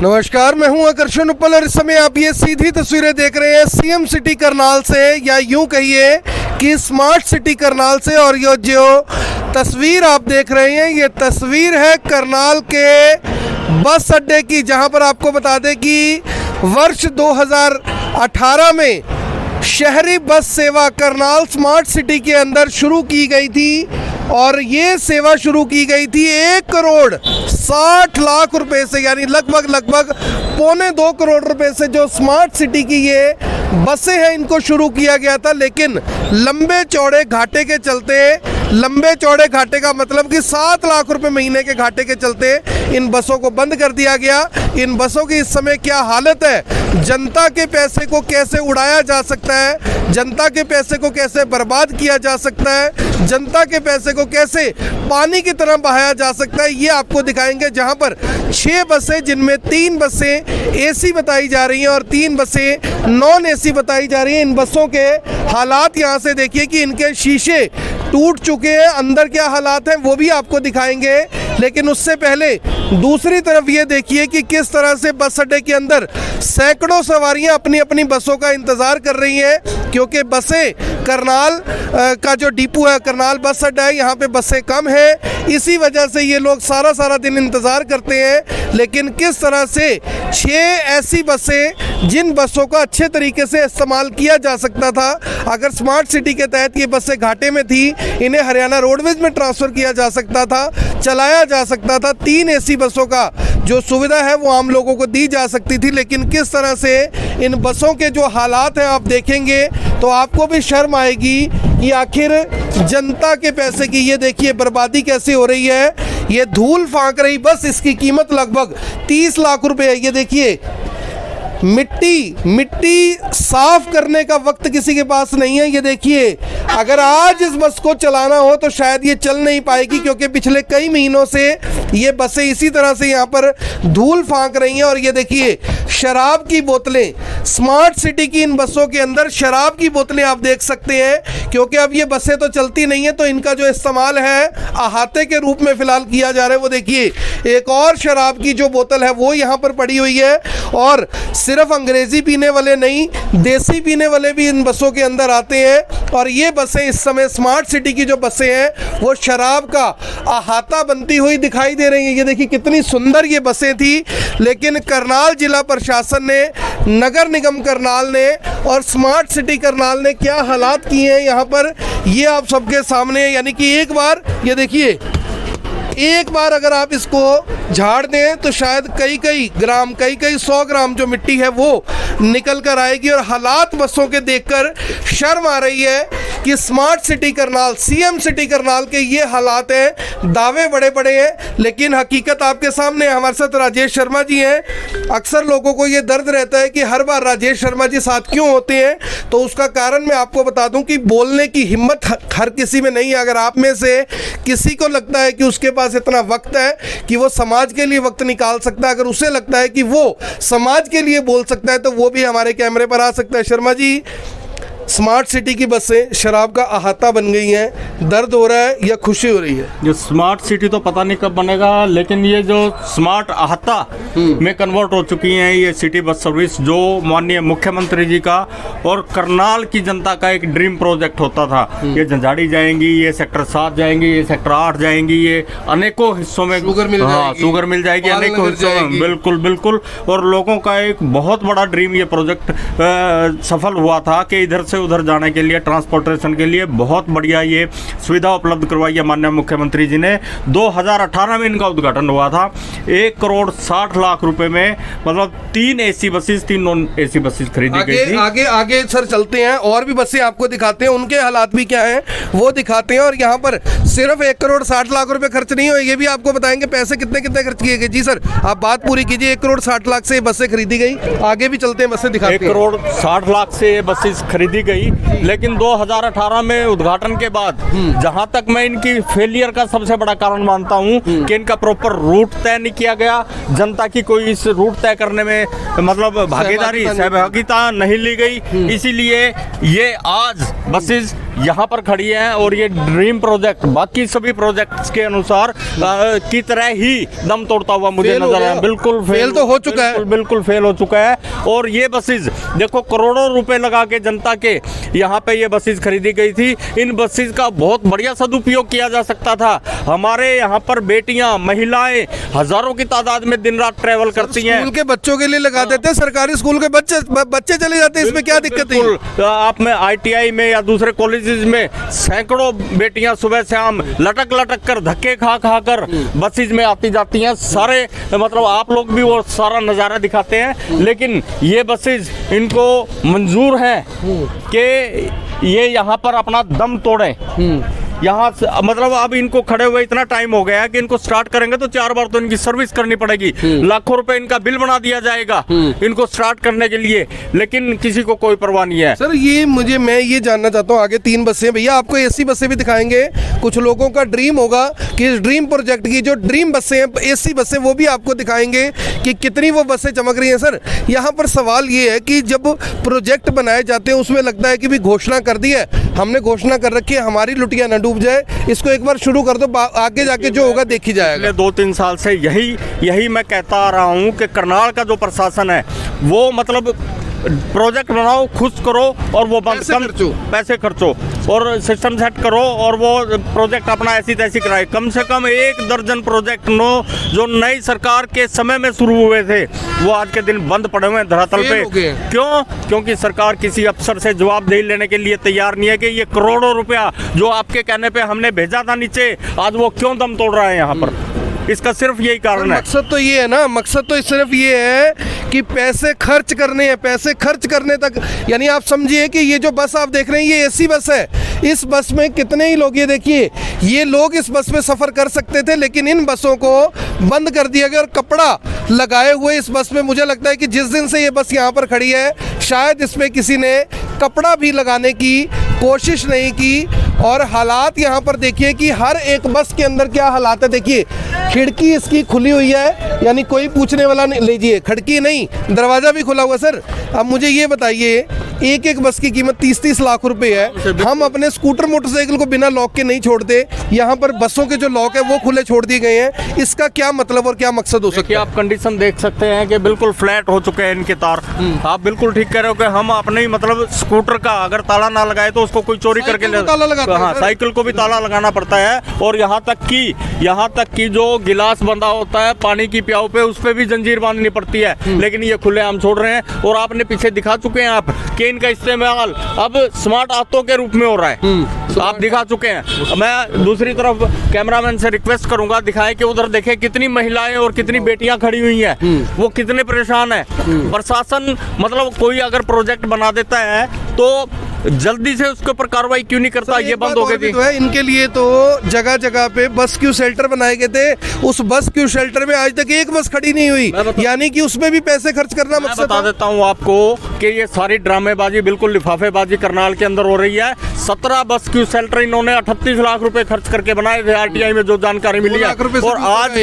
नमस्कार, मैं हूं आकर्षण उपल और इस समय आप ये सीधी तस्वीरें देख रहे हैं सीएम सिटी करनाल से, या यूं कहिए कि स्मार्ट सिटी करनाल से। और ये जो तस्वीर आप देख रहे हैं ये तस्वीर है करनाल के बस अड्डे की, जहां पर आपको बता दें कि वर्ष 2018 में शहरी बस सेवा करनाल स्मार्ट सिटी के अंदर शुरू की गई थी। और ये सेवा शुरू की गई थी 1,60,00,000 रुपए से, यानी लगभग 1.25 करोड़ रुपए से जो स्मार्ट सिटी की ये बसें हैं इनको शुरू किया गया था। लेकिन लंबे चौड़े घाटे के चलते, लंबे चौड़े घाटे का मतलब कि 7 लाख रुपए महीने के घाटे के चलते इन बसों को बंद कर दिया गया। इन बसों की इस समय क्या हालत है, जनता के पैसे को कैसे उड़ाया जा सकता है, जनता के पैसे को कैसे बर्बाद किया जा सकता है, जनता के पैसे को कैसे पानी की तरह बहाया जा सकता है, ये आपको दिखाएंगे। जहां पर 6 बसें, जिनमें 3 बसें एसी बताई जा रही हैं और 3 बसें नॉन एसी बताई जा रही हैं। इन बसों के हालात यहाँ से देखिए कि इनके शीशे टूट चुके हैं, अंदर क्या हालात हैं वो भी आपको दिखाएंगे। लेकिन उससे पहले दूसरी तरफ ये देखिए कि किस तरह से बस अड्डे के अंदर सैकड़ों सवारियां अपनी अपनी बसों का इंतज़ार कर रही हैं, क्योंकि बसें करनाल का जो डिपो है, करनाल बस अड्डा है, यहाँ पे बसें कम हैं। इसी वजह से ये लोग सारा दिन इंतज़ार करते हैं। लेकिन किस तरह से 6 ऐसी बसें, जिन बसों का अच्छे तरीके से इस्तेमाल किया जा सकता था, अगर स्मार्ट सिटी के तहत ये बसें घाटे में थी, इन्हें हरियाणा रोडवेज में ट्रांसफ़र किया जा सकता था, चलाया जा सकता था। 3 ऐसी बसों का जो सुविधा है वो आम लोगों को दी जा सकती थी। लेकिन किस तरह से इन बसों के जो हालात हैं आप देखेंगे तो आपको भी शर्म आएगी कि आखिर जनता के पैसे की ये देखिए बर्बादी कैसे हो रही है। ये धूल फांक रही बस, इसकी कीमत लगभग 30 लाख रुपए है। ये देखिए मिट्टी साफ करने का वक्त किसी के पास नहीं है। ये देखिए अगर आज इस बस को चलाना हो तो शायद ये चल नहीं पाएगी, क्योंकि पिछले कई महीनों से ये बसें इसी तरह से यहाँ पर धूल फांक रही हैं। और ये देखिए शराब की बोतलें, स्मार्ट सिटी की इन बसों के अंदर शराब की बोतलें आप देख सकते हैं, क्योंकि अब ये बसें तो चलती नहीं है तो इनका जो इस्तेमाल है अहाते के रूप में फ़िलहाल किया जा रहा है। वो देखिए एक और शराब की जो बोतल है वो यहाँ पर पड़ी हुई है। और सिर्फ अंग्रेजी पीने वाले नहीं, देसी पीने वाले भी इन बसों के अंदर आते हैं। और ये बसें इस समय स्मार्ट सिटी की जो बसें हैं वो शराब का अहाता बनती हुई दिखाई दे रही हैं। ये देखिए कितनी सुंदर ये बसें थी। लेकिन करनाल जिला प्रशासन ने, नगर निगम करनाल ने और स्मार्ट सिटी करनाल ने क्या हालात किए हैं यहाँ पर, ये आप सबके सामने। यानी कि एक बार ये देखिए, एक बार अगर आप इसको झाड़ दें तो शायद कई 100 ग्राम जो मिट्टी है वो निकल कर आएगी। और हालात बसों के देखकर शर्म आ रही है कि smart city Karnal, CM city Karnal के ये हालात हैं। दावे बड़े हैं लेकिन हकीकत आपके सामने है। हमारे साथ राजेश शर्मा जी हैं। अक्सर लोगों को ये दर्द रहता है कि हर बार राजेश शर्मा जी साथ क्यों होते हैं, तो उसका कारण मैं आपको बता दूं कि बोलने की हिम्मत हर किसी में नहीं है। अगर आप में से किसी को लगता है कि उसके पास इतना वक्त है कि वो समाज के लिए वक्त निकाल सकता है, अगर उसे लगता है कि वो समाज के लिए बोल सकता है, तो वो भी हमारे कैमरे पर आ सकता है। शर्मा जी, स्मार्ट सिटी की बसें शराब का अहाता बन गई हैं, दर्द हो रहा है या खुशी हो रही है? जो स्मार्ट सिटी तो पता नहीं कब बनेगा, लेकिन ये जो स्मार्ट अहाता में कन्वर्ट हो चुकी हैं ये सिटी बस सर्विस, जो माननीय मुख्यमंत्री जी का और करनाल की जनता का एक ड्रीम प्रोजेक्ट होता था। ये झंझाड़ी जाएंगी, ये सेक्टर 7 जाएंगी, ये सेक्टर 8 जाएंगी, ये अनेकों हिस्सों में शुगर मिल जाएगी अनेकों हिस्सों में। बिल्कुल। और लोगों का एक बहुत बड़ा ड्रीम ये प्रोजेक्ट सफल हुआ था कि इधर से उधर जाने के लिए, ट्रांसपोर्टेशन के लिए बहुत बढ़िया ये सुविधा उपलब्ध करवाई है माननीय मुख्यमंत्री जी ने। 2018 में इनका उद्घाटन हुआ था। 1,60,00,000 रुपए में, मतलब 3 AC buses, 3 non AC buses खरीदी गई थी। आगे सर चलते हैं और भी बसें आपको दिखाते हैं, उनके हालात भी क्या हैं वो दिखाते हैं। और यहाँ पर सिर्फ 1,60,00,000 रुपए खर्च नहीं हुए, ये भी आपको बताएंगे पैसे कितने खर्च किए गए। जी सर, आप बात पूरी कीजिए। 1,60,00,000 से बसें खरीदी गई, आगे भी चलते हैं, बसें दिखाते हैं। 1,60,00,000 से बसेस खरीदी गई, लेकिन 2018 में उद्घाटन के बाद जहां तक मैं इनकी फेलियर का सबसे बड़ा कारण मानता हूं कि इनका प्रॉपर रूट तय नहीं किया गया, जनता की कोई इस रूट तय करने में मतलब सहभागिता नहीं ली गई। इसीलिए ये आज बसेस यहाँ पर खड़ी है और ये ड्रीम प्रोजेक्ट बाकी सभी प्रोजेक्ट्स के अनुसार की तरह ही दम तोड़ता हुआ मुझे नजर आया। बिल्कुल फेल तो हो चुका है, बिल्कुल फेल हो चुका है। और ये बसेस देखो, करोड़ों रुपए लगा के जनता के यहाँ पे ये बसेस खरीदी गई थी। इन बसेस का बहुत बढ़िया सदुपयोग किया जा सकता था। हमारे यहाँ पर बेटियां, महिलाएं हजारों की तादाद में दिन रात ट्रेवल करती हैं। स्कूल के बच्चों के लिए लगा देते हैं, सरकारी स्कूल के बच्चे चले जाते हैं, इसमें क्या दिक्कत है? आप में ITI में या दूसरे कॉलेजेस में सैकड़ों बेटियां सुबह शाम लटक लटक कर धक्के खा कर बसेस में आती जाती हैं। सारे मतलब आप लोग भी वो सारा नज़ारा दिखाते हैं, लेकिन ये बसेस इनको मंजूर है कि ये यहाँ पर अपना दम तोड़े। यहाँ मतलब अब इनको खड़े हुए इतना टाइम हो गया है कि इनको स्टार्ट करेंगे तो 4 बार तो इनकी सर्विस करनी पड़ेगी। लाखों रुपए इनका बिल बना दिया जाएगा इनको स्टार्ट करने के लिए, लेकिन किसी को कोई परवाह नहीं है। सर मैं ये जानना चाहता हूँ, आगे 3 बसें, भैया आपको AC बसें भी दिखाएंगे। कुछ लोगों का ड्रीम होगा कि इस ड्रीम प्रोजेक्ट की जो ड्रीम बसें हैं, AC बसें, वो भी आपको दिखाएंगे कि कितनी वो बसें चमक रही हैं। सर यहाँ पर सवाल ये है कि जब प्रोजेक्ट बनाए जाते हैं उसमें लगता है कि भी घोषणा कर दी है, हमने घोषणा कर रखी है, हमारी लुटिया न डूब जाए, इसको एक बार शुरू कर दो, आगे जाके जो होगा देखी जाएगा। 2-3 साल से यही मैं कहता आ रहा हूँ कि करनाल का जो प्रशासन है वो मतलब प्रोजेक्ट बनाओ, खुश करो और वो बंद पैसे खर्चो और सिस्टम सेट करो और वो प्रोजेक्ट अपना ऐसी तैसी कराए। कम से कम 1 दर्जन प्रोजेक्ट जो नई सरकार के समय में शुरू हुए थे वो आज के दिन बंद पड़े हुए हैं धरातल पे। क्यों? क्योंकि सरकार किसी अफसर से जवाबदेही लेने के लिए तैयार नहीं है कि ये करोड़ों रुपया जो आपके कहने पे हमने भेजा था नीचे, आज वो क्यों दम तोड़ रहा है यहाँ पर। इसका सिर्फ यही कारण है। मकसद तो ये है ना, मकसद तो सिर्फ ये है कि पैसे खर्च करने हैं, पैसे खर्च करने तक। यानी आप समझिए कि ये जो बस आप देख रहे हैं ये AC बस है। इस बस में कितने ही लोग, ये देखिए, ये लोग इस बस में सफ़र कर सकते थे, लेकिन इन बसों को बंद कर दिया गया और कपड़ा लगाए हुए इस बस में। मुझे लगता है कि जिस दिन से ये बस यहाँ पर खड़ी है शायद इसमें किसी ने कपड़ा भी लगाने की कोशिश नहीं की। और हालात यहाँ पर देखिए कि हर एक बस के अंदर क्या हालात है। देखिए खिड़की इसकी खुली हुई है, यानी कोई पूछने वाला नहीं। लीजिए, खिड़की नहीं, दरवाज़ा भी खुला हुआ। सर अब मुझे ये बताइए, एक बस की कीमत 30-30 लाख रुपए है। हम अपने स्कूटर मोटरसाइकिल को बिना लॉक के नहीं छोड़ते, यहाँ पर बसों के जो लॉक है वो खुले छोड़ दिए गए हैं। इसका क्या मतलब और क्या मकसद हो सकता है? आप कंडीशन देख सकते हैं कि बिल्कुल फ्लैट हो चुके हैं इनके तार। आप बिल्कुल ठीक कह रहे हो कि हम अपने मतलब स्कूटर का अगर ताला ना लगाए तो उसको कोई चोरी करके ताला लगाता है। हाँ, साइकिल को भी ताला लगाना पड़ता है। और यहाँ तक कि जो गिलास बंधा होता है पानी की प्याऊ पे, उस पे भी जंजीर बांधनी पड़ती है। लेकिन ये खुले आम छोड़ रहे हैं। और आपने पीछे दिखा चुके हैं आप कि इनका इस्तेमाल अब स्मार्ट हाथों के रूप में हो रहा है। आप दिखा चुके हैं। मैं दूसरी तरफ कैमरामैन से रिक्वेस्ट करूंगा, दिखाएं कि उधर देखें कितनी महिलाएं और कितनी बेटियां खड़ी हुई हैं, वो कितने परेशान है। प्रशासन मतलब कोई अगर प्रोजेक्ट बना देता है तो जल्दी से उसके ऊपर कार्रवाई क्यों नहीं करता? ये बंद हो गई थी। तो है इनके लिए तो जगह जगह पे बस क्यू शेल्टर बनाए गए थे। उस बस क्यू शेल्टर में आज तक एक बस खड़ी नहीं हुई, यानी कि उसमें भी पैसे खर्च करना मकसद। बता देता हूँ आपको कि ये सारी ड्रामेबाजी, बिल्कुल लिफाफेबाजी करनाल के अंदर हो रही है। 17 बस क्यू शेल्टर इन्होंने 38 लाख रुपए खर्च करके बनाए थे, RTI में जो जानकारी मिली है। और आज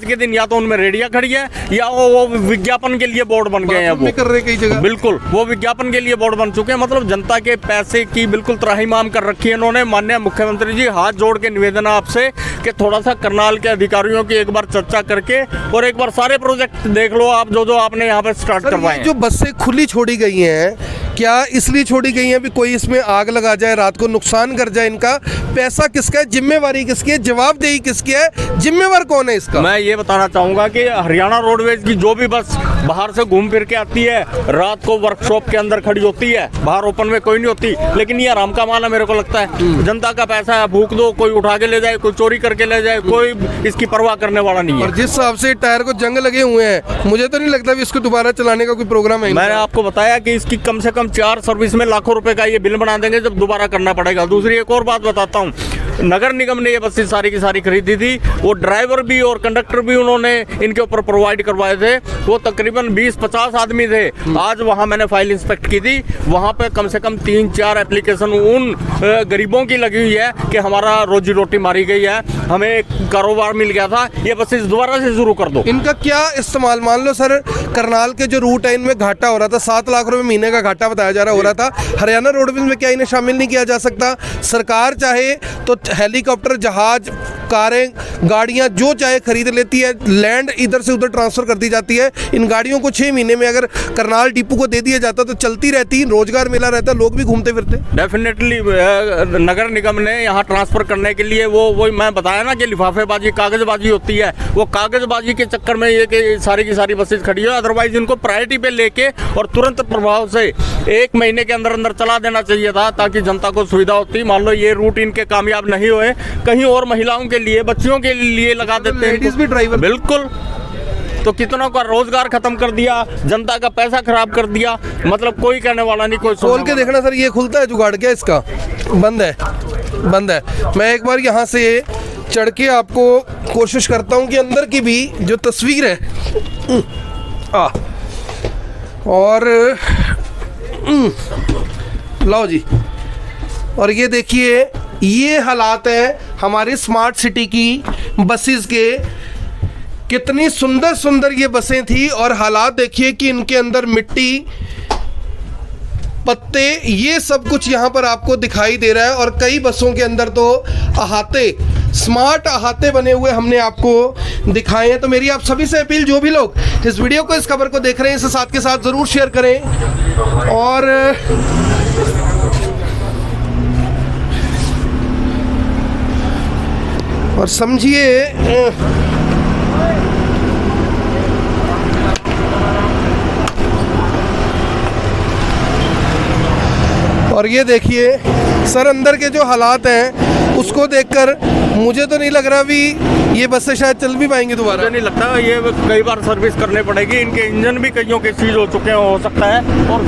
के दिन या तो उनमें रेडिया खड़ी है या वो विज्ञापन के लिए बोर्ड बन गए हैं। वो कर रहे कई जगह, बिल्कुल वो विज्ञापन के लिए बोर्ड बन चुके हैं। मतलब जनता के पैसे की बिल्कुल त्राहिमाम कर रखी है इन्होंने। माननीय मुख्यमंत्री जी, हाथ जोड़ के निवेदन है आपसे कि थोड़ा सा करनाल के अधिकारियों की एक बार चर्चा करके और एक बार सारे प्रोजेक्ट देख लो आप जो आपने यहाँ पे स्टार्ट करवाए। जो बसें खुली छोड़ी गई हैं, क्या इसलिए छोड़ी गई हैं भी कोई इसमें आग लगा जाए, रात को नुकसान कर जाए? इनका पैसा किसका है, जिम्मेवारी किसकी है, जवाबदेही किसकी है, जिम्मेवार कौन है इसका? मैं ये बताना चाहूंगा कि हरियाणा रोडवेज की जो भी बस बाहर से घूम फिर के आती है, रात को वर्कशॉप के अंदर खड़ी होती है, बाहर ओपन में कोई नहीं होती। लेकिन ये आराम का माना मेरे को लगता है। जनता का पैसा है, भूख दो, कोई उठा के ले जाए, कोई चोरी करके ले जाए, कोई इसकी परवाह करने वाला नहीं है। और जिस हिसाब से टायर को जंग लगे हुए हैं, मुझे तो नहीं लगता इसको दोबारा चलाने का कोई प्रोग्राम है। मैंने आपको बताया कि इसकी कम से कम 4 सर्विस में लाखों रुपए का ये बिल बना देंगे जब दोबारा करना पड़ेगा। दूसरी एक और बात बताता हूँ, नगर निगम ने ये बसें सारी की सारी खरीदी थी। वो ड्राइवर भी और कंडक्टर भी उन्होंने इनके ऊपर प्रोवाइड करवाए थे। वो तकरीबन 20-50 आदमी थे। आज वहाँ मैंने फाइल इंस्पेक्ट की थी, वहाँ पे कम से कम 3-4 एप्लीकेशन उन गरीबों की लगी हुई है कि हमारा रोजी रोटी मारी गई है, हमें कारोबार मिल गया था, ये बसें दोबारा से शुरू कर दो। इनका क्या इस्तेमाल? मान लो सर, करनाल के जो रूट है इनमें घाटा हो रहा था, 7 लाख रुपए महीने का घाटा बताया जा रहा हो रहा था। हरियाणा रोडवेज में क्या इन्हें शामिल नहीं किया जा सकता? सरकार चाहे तो हेलीकॉप्टर, जहाज, कारें, गाड़ियां जो चाहे खरीद लेती है, लैंड इधर से उधर ट्रांसफर कर दी जाती है। इन गाड़ियों को 6 महीने में अगर करनाल डिपो को दे दिया जाता तो चलती रहती, रोजगार मिला रहता, लोग भी घूमते फिरते। डेफिनेटली नगर निगम ने यहाँ ट्रांसफर करने के लिए वो मैं बताया ना कि लिफाफेबाजी, कागजबाजी होती है, वो कागजबाजी के चक्कर में ये कि सारी की सारी बसेज खड़ी है। अदरवाइज इनको प्रायोरिटी पे लेके और तुरंत प्रभाव से 1 महीने के अंदर अंदर चला देना चाहिए था, ताकि जनता को सुविधा होती। मान लो ये रूट इनके कामयाब नहीं हुए, कहीं और महिलाओं के लिए, बच्चियों के लिए लगा देते हैं, लेडीज भी ड्राइवर। बिल्कुल, तो कितनों का रोजगार खत्म कर दिया, जनता का पैसा खराब कर दिया, मतलब कोई कहने वाला नहीं, कोई खोल के देखना सर, ये खुलता है जुगाड़ क्या इसका? बंद है, बंद है। मैं एक बार यहाँ से चढ़ के आपको कोशिश करता हूँ कि अंदर की भी जो तस्वीर है और लाओ जी। और ये देखिए, ये हालात है हमारी स्मार्ट सिटी की बसेस के। कितनी सुंदर सुंदर ये बसें थी और हालात देखिए कि इनके अंदर मिट्टी, पत्ते, ये सब कुछ यहाँ पर आपको दिखाई दे रहा है। और कई बसों के अंदर तो अहाते, स्मार्ट अहाते बने हुए हमने आपको दिखाए हैं। तो मेरी आप सभी से अपील, जो भी लोग इस वीडियो को, इस खबर को देख रहे हैं, इसे साथ के साथ ज़रूर शेयर करें और समझिए। और ये देखिए सर, अंदर के जो हालात हैं उसको देखकर मुझे तो नहीं लग रहा भी ये बसें शायद चल भी पाएंगी दोबारा। मुझे नहीं लगता, ये कई बार सर्विस करने पड़ेगी। इनके इंजन भी कईयों के सीज हो चुके हैं, हो सकता है। और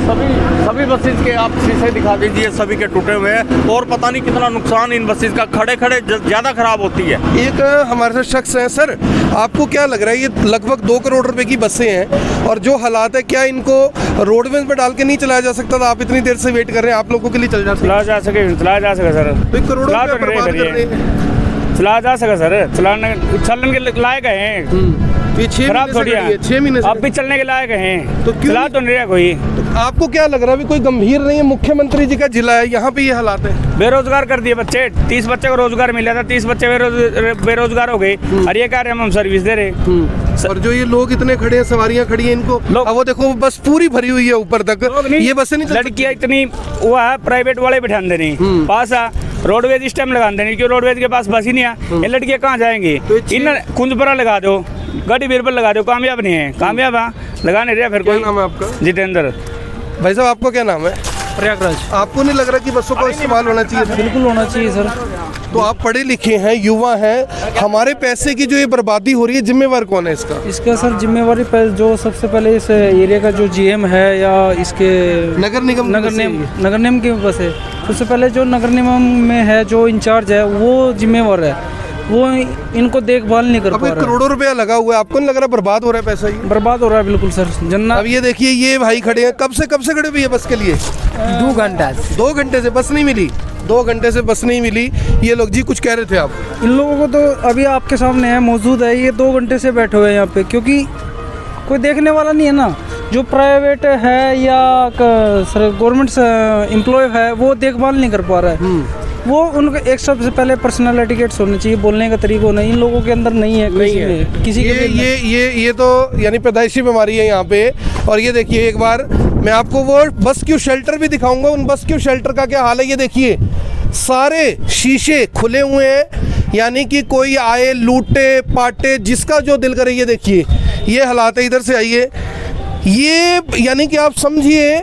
सभी बसेस के आप शीशे दिखा दीजिए, सभी के टूटे हुए हैं। और पता नहीं कितना नुकसान इन बसेस का खड़े खड़े ज़्यादा खराब होती है। एक हमारे साथ शख्स है, सर आपको क्या लग रहा है, ये लगभग 2 करोड़ रुपए की बसें हैं और जो हालात है, क्या इनको रोडवेज में डाल के नहीं चलाया जा सकता था? आप इतनी देर से वेट कर रहे हैं, आप लोगों के लिए चलाया जा सके सर। तो 1 करोड़ रुपए बर्बाद कर रहे हैं। चला जा सका सर, चलने के लायक हैं। ये 6 खराब थोड़ी है, 6 महीने से अब भी चलने के लायक हैं। तो क्यों चला तो नहीं रहा कोई। तो आपको क्या लग रहा है, कोई गंभीर नहीं है? मुख्यमंत्री जी का जिला है, यहाँ पे ये हालात है। बेरोजगार कर दिए बच्चे, 30 बच्चे को रोजगार मिला था, 30 बच्चे बेरोजगार हो गए। और ये कह रहे हम सर्विस दे रहे। और जो ये लोग इतने खड़े हैं, सवारियां खड़ी हैं, इनको अब वो देखो, बस पूरी भरी हुई है ऊपर तक। ये बसें नहीं, लड़कियां इतनी वो है, प्राइवेट वाले बिठा देनी पास आ, रोडवेज इस टाइम लगा देनी, क्यों रोडवेज के पास बस ही नहीं है। ये लड़कियां कहाँ जाएंगी? इन कुंजपरा लगा दो, गाड़ी बीर पर लगा दो, कामयाब नहीं है। कामयाब लगा नहीं रहा फिर कोई। नाम है आपका? जितेंद्र। भाई साहब, आपका क्या नाम है? प्रयागराज। आपको नहीं लग रहा कि बसों का इस्तेमाल होना चाहिए था? बिल्कुल होना चाहिए सर। तो आप पढ़े लिखे हैं, युवा हैं, हमारे पैसे की जो ये बर्बादी हो रही है, जिम्मेवार कौन है इसका? इसका सर जिम्मेवारी जो सबसे पहले इस एरिया का जो जीएम है या इसके नगर निगम की बस है, सबसे पहले जो नगर निगम में है, जो इंचार्ज है, वो जिम्मेवार है। वो इनको देखभाल नहीं कर पा रहा। करोड़ों रुपया लगा हुआ है, आपको नहीं लग रहा बर्बाद हो रहा है पैसा? ही बर्बाद हो रहा है बिल्कुल सर। जन्ना अब ये देखिए, ये भाई खड़े हैं, कब से खड़े हुए बस के लिए? 2 घंटा। 2 घंटे से बस नहीं मिली? 2 घंटे से बस नहीं मिली। ये लोग जी कुछ कह रहे थे आप? इन लोगों को तो अभी आपके सामने है, मौजूद है, ये 2 घंटे से बैठे हुए हैं यहाँ पे, क्योंकि कोई देखने वाला नहीं है ना। जो प्राइवेट है या गवर्नमेंट एम्प्लॉय है, वो देखभाल नहीं कर पा रहा है। वो उनका एक सबसे पहले पर्सनालिटी गेट्स होने चाहिए, बोलने का तरीका होना, इन लोगों के अंदर नहीं है। किसी के ये तो यानी पैदाइशी बीमारी है यहाँ पे। और ये देखिए, एक बार मैं आपको वो बस क्यू शेल्टर भी दिखाऊंगा। उन बस क्यू शेल्टर का क्या हाल है, ये देखिए, सारे शीशे खुले हुए हैं, यानी कि कोई आए लूटे पाटे, जिसका जो दिल करे। ये देखिए, ये हालात है। इधर से आइए, ये यानी कि आप समझिए,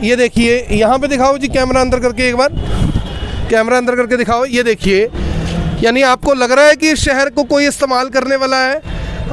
ये देखिए, यहाँ पे दिखाओ जी, कैमरा अंदर करके, एक बार कैमरा अंदर करके दिखाओ। ये देखिए, यानी आपको लग रहा है कि इस शहर को कोई इस्तेमाल करने वाला है?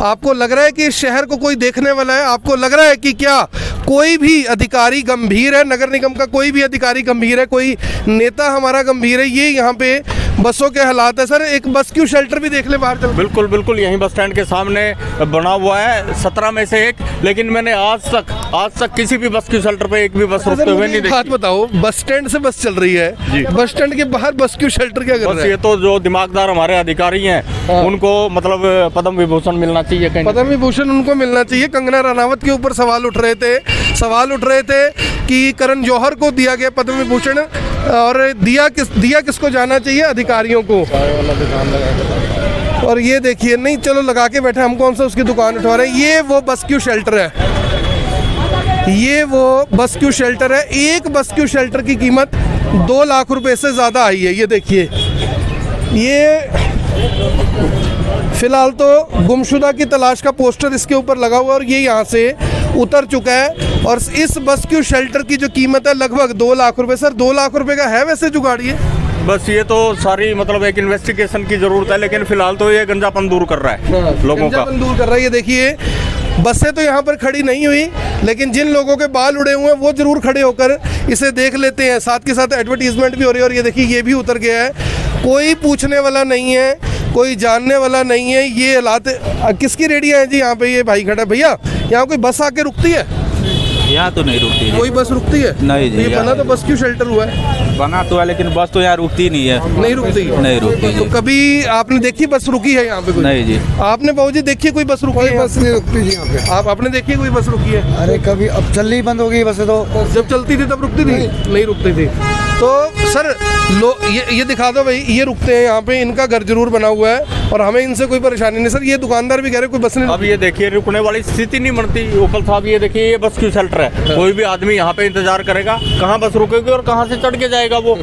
आपको लग रहा है कि इस शहर को कोई देखने वाला है? आपको लग रहा है कि क्या कोई भी अधिकारी गंभीर है? नगर निगम का कोई भी अधिकारी गंभीर है? कोई नेता हमारा गंभीर है? ये यहाँ पे बसों के हालात है। सर, एक बस क्यू शेल्टर भी देख ले बाहर चल। बिल्कुल बिल्कुल, यहीं बस स्टैंड के सामने बना हुआ है, 17 में से एक। लेकिन मैंने आज तक किसी भी बस क्यू शेल्टर पे एक भी बस रुकते हुए नहीं देखी। बात बताओ, बस स्टैंड से बस चल रही है, बस स्टैंड के बाहर बस क्यू शेल्टर क्या कर रहा है? ये तो जो दिमागदार हमारे अधिकारी हैं, उनको मतलब पद्म विभूषण मिलना चाहिए। पद्म विभूषण उनको मिलना चाहिए। कंगना रनावत के ऊपर सवाल उठ रहे थे कि करण जौहर को दिया गया पद्म विभूषण, और दिया किसको जाना चाहिए? अधिकारियों को। और ये देखिए, नहीं चलो लगा के बैठे, हम कौन सा उसकी दुकान उठा रहे हैं। ये वो बस्क्यू शेल्टर है, ये वो बस्क्यू शेल्टर है। एक बस्क्यू शेल्टर की कीमत 2 लाख रुपए से ज़्यादा आई है। ये देखिए, ये फिलहाल तो गुमशुदा की तलाश का पोस्टर इसके ऊपर लगा हुआ है और ये यहाँ से उतर चुका है। और इस बस्क्यू शेल्टर की जो कीमत है लगभग 2 लाख रुपए। सर 2 लाख रुपए का है वैसे जुगाड़ ये? बस ये तो सारी मतलब एक इन्वेस्टिगेशन की जरूरत है, लेकिन फिलहाल तो ये गंजापन दूर कर रहा है लोगों का। गंजापन दूर कर रहा है। ये देखिए, बसें तो यहाँ पर खड़ी नहीं हुई, लेकिन जिन लोगों के बाल उड़े हुए हैं वो जरूर खड़े होकर इसे देख लेते हैं। साथ के साथ एडवर्टीजमेंट भी हो रही है। और ये देखिए, ये भी उतर गया है। कोई पूछने वाला नहीं है, कोई जानने वाला नहीं है। ये हालात किसकी रेडियाँ हैं जी? यहाँ पे ये भाई खड़ा है। भैया, यहाँ कोई बस आके रुकती है? यहाँ तो नहीं रुकती। कोई बस रुकती है? नहीं जी। ये बना तो बस्क्यू शेल्टर हुआ है। बना तो है, लेकिन बस तो यहाँ रुकती नहीं है। नहीं रुकती? नहीं रुकती तो जी। कभी आपने देखी बस रुकी है यहाँ पे कोई? नहीं जी। आपने बाबूजी देखी है कोई बस रुकी है? बस नहीं रुकती जी यहाँ पे। आपने देखी है कोई बस रुकी है? अरे कभी, अब चलनी बंद हो गई बसें तो। जब चलती थी तब रुकती थी? नहीं रुकती थी। तो सर ये दिखा दो भाई, ये रुकते हैं यहाँ पे, इनका घर जरूर बना हुआ है और हमें इनसे कोई परेशानी नहीं। सर ये दुकानदार भी कह रहे कोई बस नहीं। अब ये देखिए, रुकने वाली स्थिति नहीं बनती। उपल साहब ये देखिए, ये बस क्यू शेल्टर है। कोई भी आदमी यहाँ पे इंतजार करेगा, कहाँ बस रुकेगी और कहाँ से चढ़ के जाएगा। वो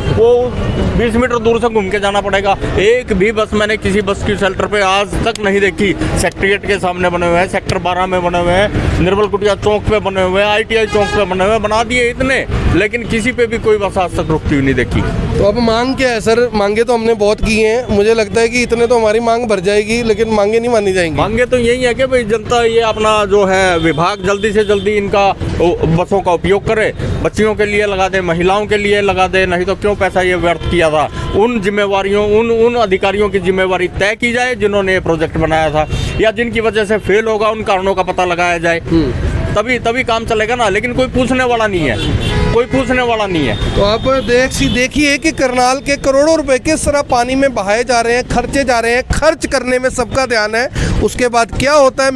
20 मीटर दूर से घूम के जाना पड़ेगा। एक भी बस मैंने किसी बस क्यू शेल्टर पे आज तक नहीं देखी। सेक्रेटेरिएट के सामने बने हुए हैं, सेक्टर 12 में बने हुए हैं, निर्मल कुटिया चौक पे बने हुए हैं, ITI चौक पे बने हुए हैं, बना दिए इतने, लेकिन किसी पे भी कोई बस आज तक रुकती हुई नहीं देखी। तो अब मांग क्या है सर? मांगे तो हमने बहुत की हैं, मुझे लगता है कि इतने तो हमारी मांग भर जाएगी, लेकिन मांगे नहीं मानी जाएंगी। मांगे तो यही है कि भाई जनता ये अपना जो है विभाग जल्दी से जल्दी इनका बसों का उपयोग करे, बच्चियों के लिए लगा दे, महिलाओं के लिए लगा दे। नहीं तो क्यों पैसा ये व्यर्थ किया था? उन जिम्मेवारियों, उन अधिकारियों की जिम्मेवारी तय की जाए जिन्होंने ये प्रोजेक्ट बनाया था, या जिनकी वजह से फेल होगा उन कारणों का पता लगाया जाए, तभी काम चलेगा ना। लेकिन कोई पूछने वाला नहीं है, कोई पूछने वाला नहीं है। तो आप देखिए कि करनाल के करोड़ों रुपए किस तरह पानी में बहाए जा रहे हैं, खर्चे जा रहे हैं। खर्च करने में सबका ध्यान है, उसके बाद क्या होता है,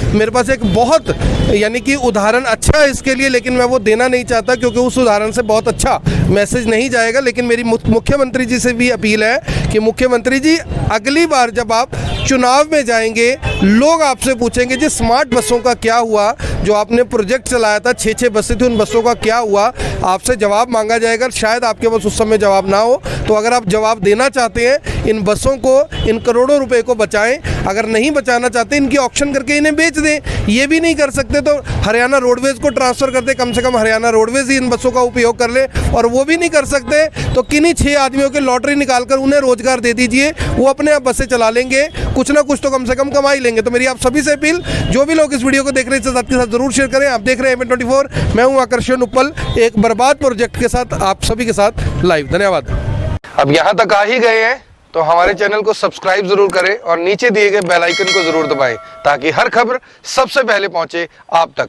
मेरे पास एक बहुत यानी कि उदाहरण अच्छा है इसके लिए, लेकिन मैं वो देना नहीं चाहता क्योंकि उस उदाहरण से बहुत अच्छा मैसेज नहीं जाएगा। लेकिन मेरी मुख्यमंत्री जी से भी अपील है कि मुख्यमंत्री जी, अगली बार जब आप चुनाव में जाएंगे, लोग आपसे पूछेंगे जी स्मार्ट बसों का क्या हुआ, जो आपने प्रोजेक्ट चलाया था, 6 बसें थी, उन बसों का क्या हुआ, आपसे जवाब मांगा जाएगा। शायद आपके पास उस समय जवाब ना हो, तो अगर आप जवाब देना चाहते हैं, इन बसों को, इन करोड़ों रुपए को बचाएं। अगर नहीं बचाना चाहते, इनकी ऑक्शन करके इन्हें बेच दें। ये भी नहीं कर सकते तो हरियाणा रोडवेज को ट्रांसफ़र कर दे, कम से कम हरियाणा रोडवेज ही इन बसों का उपयोग कर ले। और वो भी नहीं कर सकते तो किन्हीं 6 आदमियों की लॉटरी निकालकर उन्हें रोजगार दे दीजिए, वो अपने आप बसें चला लेंगे, कुछ ना कुछ तो कम से कम कमा ही लेंगे। तो मेरी आप सभी से अपील, जो भी लोग इस वीडियो को देख रहे हैं, इसके साथ जरूर शेयर करें। आप देख रहे हैं M24, मैं हूं आकर्षण उपल, एक बर्बाद प्रोजेक्ट के साथ आप सभी के साथ लाइव। धन्यवाद। अब यहाँ तक आ ही गए हैं तो हमारे चैनल को सब्सक्राइब जरूर करें और नीचे दिए गए बेल आइकन को जरूर दबाएं, ताकि हर खबर सबसे पहले पहुंचे आप तक।